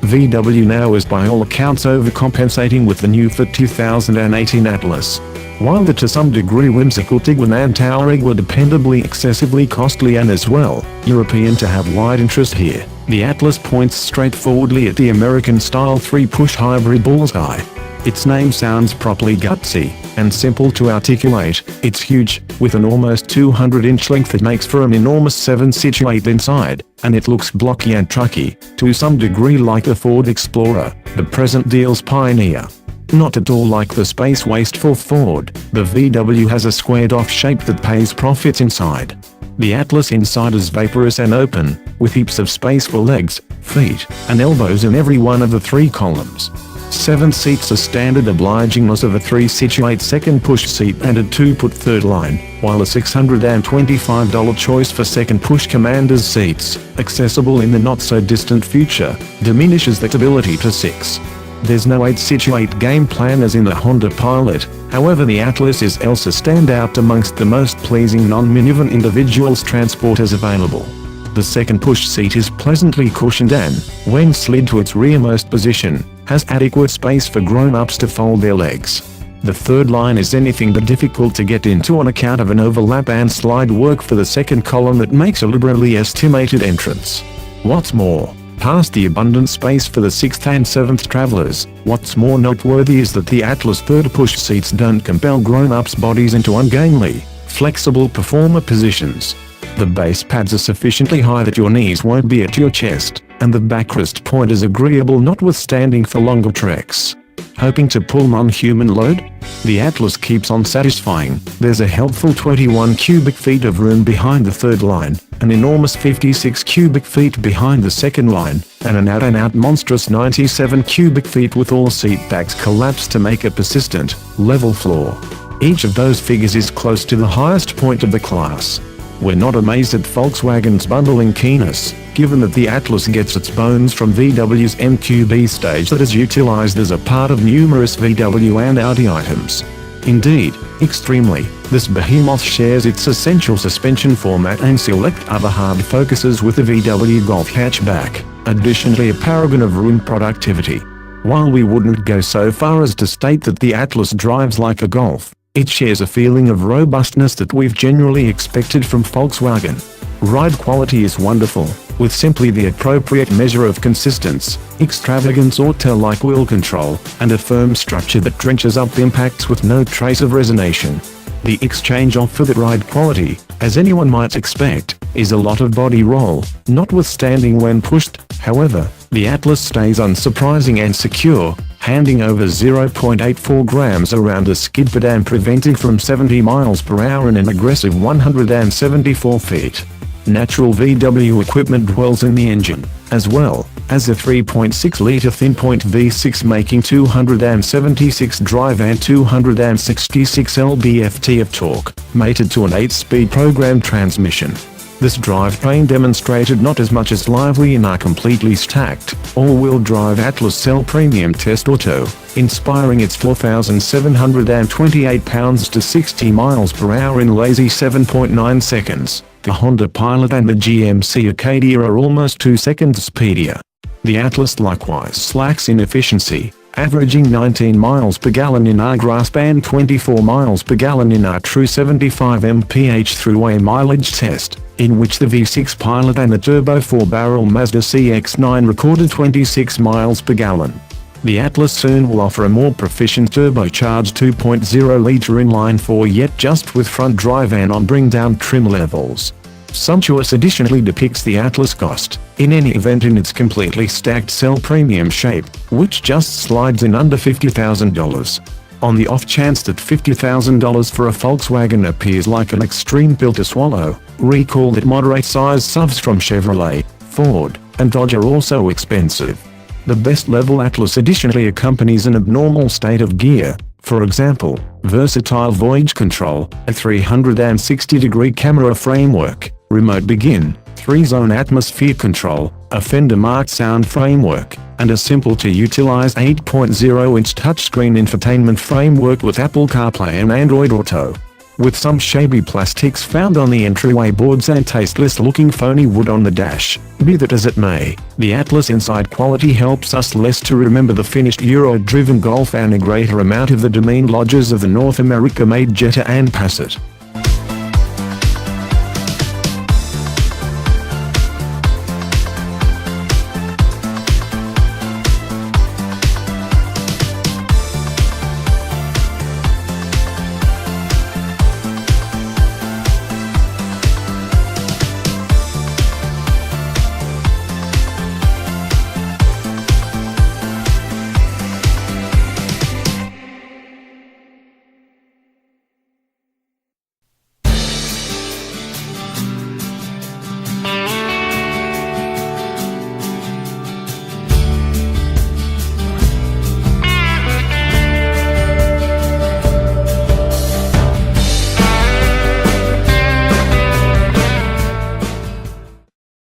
VW now is by all accounts overcompensating with the new for 2018 Atlas. While the to some degree whimsical Tiguan and Touareg were dependably excessively costly and as well, European to have wide interest here, the Atlas points straightforwardly at the American-style 3-push hybrid bullseye. Its name sounds properly gutsy, and simple to articulate. It's huge, with an almost 200-inch length that makes for an enormous 7-situate inside, and it looks blocky and trucky, to some degree like the Ford Explorer, the present deal's pioneer. Not at all like the space-wasteful Ford, the VW has a squared-off shape that pays profits inside. The Atlas inside is vaporous and open, with heaps of space for legs, feet, and elbows in every one of the 3 columns. 7 seats, a standard obligingness of a 3-situate second push seat and a 2-put third line, while a $625 choice for second push commander's seats, accessible in the not-so-distant future, diminishes that ability to 6. There's no 8-situate game plan as in the Honda Pilot, however the Atlas is else a standout amongst the most pleasing non-minivan individuals transporters available. The second push seat is pleasantly cushioned and, when slid to its rearmost position, has adequate space for grown-ups to fold their legs. The third line is anything but difficult to get into on account of an overlap and slide work for the second column that makes a liberally estimated entrance. What's more, past the abundant space for the 6th and 7th travelers, what's more noteworthy is that the Atlas third push seats don't compel grown-ups' bodies into ungainly, flexible performer positions. The base pads are sufficiently high that your knees won't be at your chest, and the backrest point is agreeable notwithstanding for longer treks. Hoping to pull non-human load? The Atlas keeps on satisfying. There's a helpful 21 cubic feet of room behind the third line, an enormous 56 cubic feet behind the second line, and an out-and-out monstrous 97 cubic feet with all seat backs collapsed to make a persistent, level floor. Each of those figures is close to the highest point of the class. We're not amazed at Volkswagen's bundling keenness, given that the Atlas gets its bones from VW's MQB stage that is utilized as a part of numerous VW and Audi items. Indeed, extremely, this behemoth shares its essential suspension format and select other hard focuses with the VW Golf hatchback, additionally a paragon of room productivity. While we wouldn't go so far as to state that the Atlas drives like a Golf, it shares a feeling of robustness that we've generally expected from Volkswagen. Ride quality is wonderful, with simply the appropriate measure of consistence, extravagance or tail-like wheel control, and a firm structure that drenches up impacts with no trace of resonation. The exchange off for that ride quality, as anyone might expect, is a lot of body roll, notwithstanding when pushed. However, the Atlas stays unsurprising and secure, handing over 0.84 grams around a skid pad and preventing from 70 miles per hour in an aggressive 174 feet. Natural VW equipment dwells in the engine, as well as a 3.6-liter thin-point V6 making 276 drive and 266 lb-ft of torque, mated to an 8-speed programmed transmission. This drivetrain demonstrated not as much as lively in our completely stacked, all-wheel drive Atlas Cell Premium Test Auto, inspiring its 4,728 pounds to 60 miles per hour in lazy 7.9 seconds. The Honda Pilot and the GMC Acadia are almost 2 seconds speedier. The Atlas likewise slacks in efficiency, averaging 19 miles per gallon in our grasp and 24 miles per gallon in our true 75 mph throughway mileage test, in which the V6 Pilot and the Turbo 4-barrel Mazda CX-9 recorded 26 miles per gallon. The Atlas soon will offer a more proficient turbocharged 2.0-liter inline-4 yet just with front drive and on bring-down trim levels. Sumptuous additionally depicts the Atlas cost, in any event in its completely stacked cell premium shape, which just slides in under $50,000. On the off chance that $50,000 for a Volkswagen appears like an extreme pill to swallow, recall that moderate-sized SUVs from Chevrolet, Ford, and Dodge are also expensive. The best level Atlas additionally accompanies an abnormal state of gear, for example, versatile voyage control, a 360-degree camera framework, remote begin, 3-zone atmosphere control, a fender-marked sound framework, and a simple-to-utilize 8.0-inch touchscreen infotainment framework with Apple CarPlay and Android Auto. With some shabby plastics found on the entryway boards and tasteless-looking phony wood on the dash, be that as it may, the Atlas inside quality helps us less to remember the finished Euro-driven Golf and a greater amount of the demeaned lodges of the North America-made Jetta and Passat.